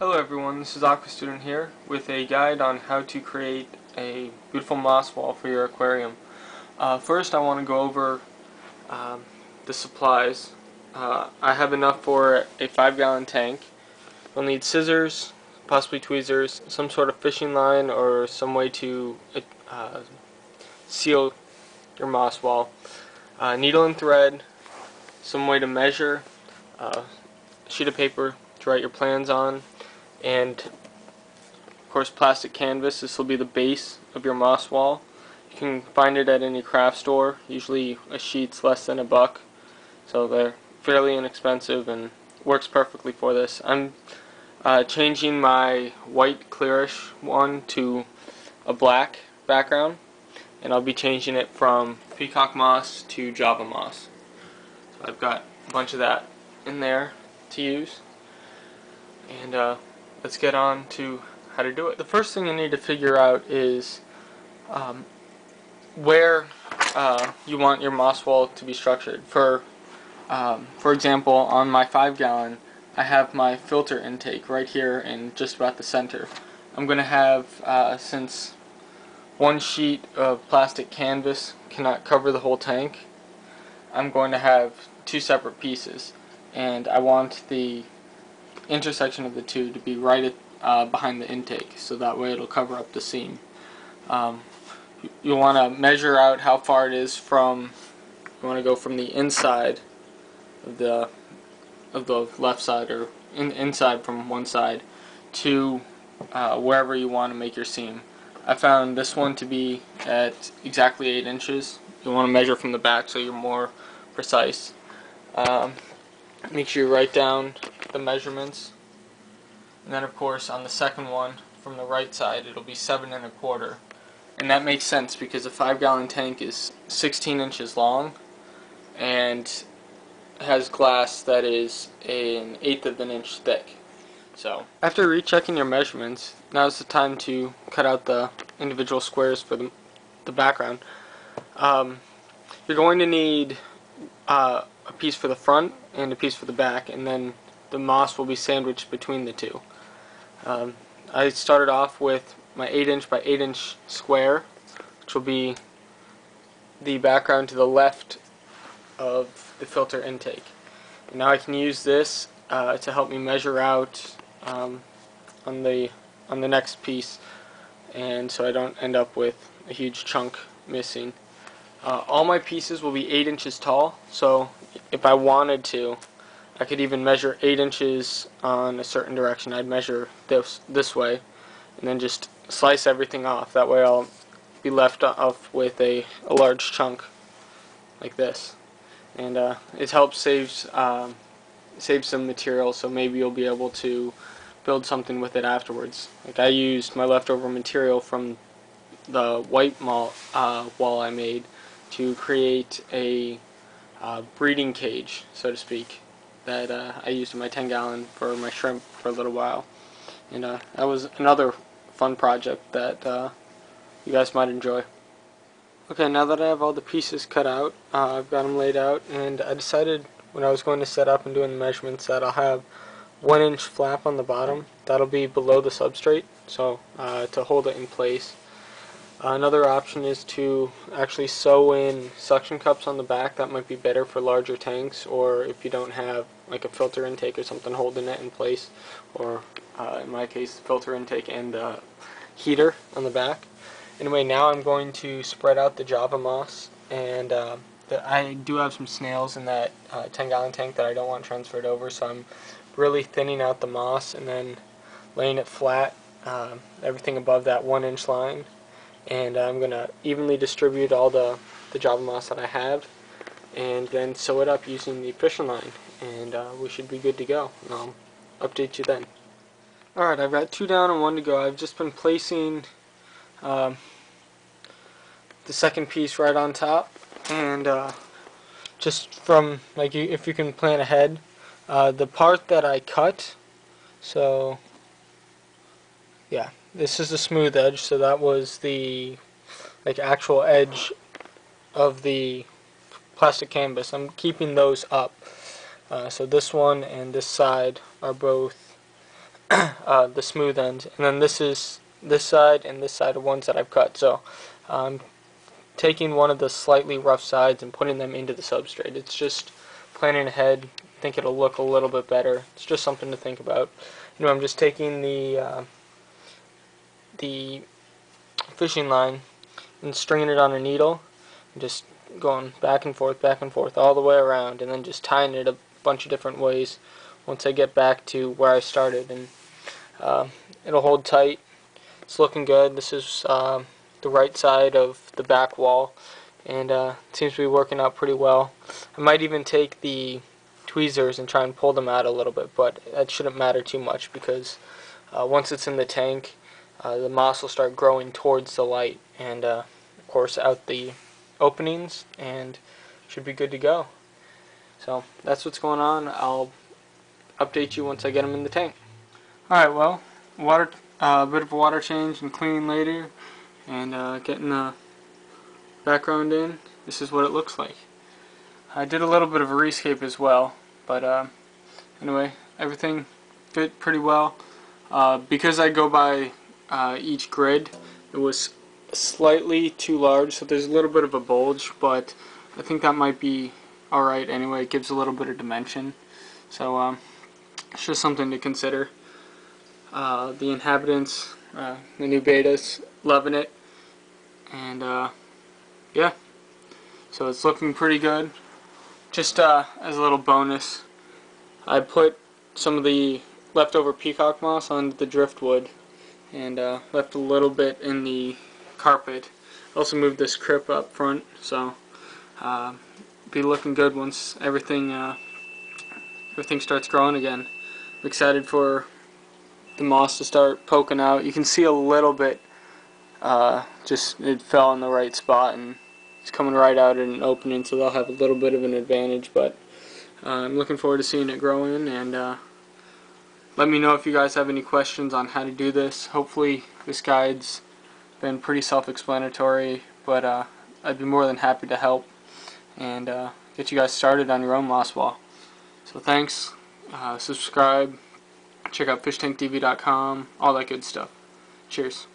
Hello everyone, this is Aqua Student here with a guide on how to create a beautiful moss wall for your aquarium. First I want to go over the supplies. I have enough for a 5-gallon tank. You'll need scissors, possibly tweezers, some sort of fishing line or some way to seal your moss wall. Needle and thread, some way to measure, a sheet of paper to write your plans on, and of course plastic canvas. This will be the base of your moss wall. You can find it at any craft store. Usually a sheet's less than $1, so they're fairly inexpensive and works perfectly for this. I'm changing my white clearish one to a black background, and I'll be changing it from peacock moss to Java moss. So I've got a bunch of that in there to use, and let's get on to how to do it. The first thing you need to figure out is where you want your moss wall to be structured. For example, on my 5-gallon, I have my filter intake right here in just about the center. I'm going to have, since one sheet of plastic canvas cannot cover the whole tank, I'm going to have 2 separate pieces, and I want the intersection of the two to be right behind the intake, so that way it'll cover up the seam. You'll want to measure out how far it is from, you want to go from the inside of the left side, or inside from one side, to wherever you want to make your seam. I found this one to be at exactly 8 inches. You want to measure from the back so you're more precise. Make sure you write down the measurements, and then of course on the second one from the right side it'll be 7 1/4, and that makes sense because a 5-gallon tank is 16 inches long and has glass that is an 1/8 of an inch thick. So after rechecking your measurements, now's the time to cut out the individual squares for the background. You're going to need a piece for the front and a piece for the back, and then the moss will be sandwiched between the two. I started off with my 8-inch by 8-inch square, which will be the background to the left of the filter intake. And now I can use this to help me measure out on the next piece, and so I don't end up with a huge chunk missing. All my pieces will be 8 inches tall, so if I wanted to, I could even measure 8 inches on a certain direction. I'd measure this way, and then just slice everything off. That way I'll be left off with a large chunk like this. And it helps save some material, so maybe you'll be able to build something with it afterwards. Like I used my leftover material from the white wall I made to create a breeding cage, so to speak, that I used in my 10-gallon for my shrimp for a little while. And that was another fun project that you guys might enjoy. Okay, now that I have all the pieces cut out, I've got them laid out, and I decided when I was going to set up and doing the measurements that I'll have 1-inch flap on the bottom. That'll be below the substrate, so to hold it in place. Another option is to actually sew in suction cups on the back. That might be better for larger tanks, or if you don't have like a filter intake or something holding it in place, or in my case filter intake and heater on the back. Anyway, now I'm going to spread out the Java moss, and I do have some snails in that 10-gallon tank that I don't want transferred over, so I'm really thinning out the moss and then laying it flat, everything above that 1-inch line. And I'm going to evenly distribute all the Java moss that I have, and then sew it up using the fishing line, and we should be good to go, and I'll update you then. Alright, I've got 2 down and 1 to go. I've just been placing the second piece right on top, and just from, like, if you can plan ahead, the part that I cut, so yeah, this is the smooth edge, so that was the actual edge of the plastic canvas. I'm keeping those up. So this one and this side are both the smooth end, and then this side and this side are ones that I've cut. So I'm taking one of the slightly rough sides and putting them into the substrate. It's just planning ahead. I think it'll look a little bit better. It's just something to think about. I'm just taking the fishing line and stringing it on a needle and just going back and forth all the way around, and then just tying it a bunch of different ways once I get back to where I started, and it'll hold tight. It's looking good. This is the right side of the back wall, and it seems to be working out pretty well. I might even take the tweezers and try and pull them out a little bit, but that shouldn't matter too much because once it's in the tank, the moss will start growing towards the light and of course out the openings, and should be good to go. So that's what's going on. I'll update you once I get them in the tank. Alright, well, a bit of a water change and cleaning later, and getting the background in. This is what it looks like. I did a little bit of a rescape as well, but anyway, everything fit pretty well. Because I go by each grid, it was slightly too large, so there's a little bit of a bulge, but I think that might be alright anyway. It gives a little bit of dimension, so it's just something to consider. The inhabitants, the new betas, loving it, and yeah, so it's looking pretty good. Just as a little bonus, I put some of the leftover peacock moss onto the driftwood and left a little bit in the carpet. Also moved this crib up front, so be looking good once everything starts growing again. I'm excited for the moss to start poking out. You can see a little bit, just it fell in the right spot and it's coming right out in an opening, so they'll have a little bit of an advantage, but I'm looking forward to seeing it growing, and let me know if you guys have any questions on how to do this. Hopefully this guide's been pretty self-explanatory, but I'd be more than happy to help and get you guys started on your own moss wall. So thanks, subscribe, check out fishtanktv.com, all that good stuff. Cheers.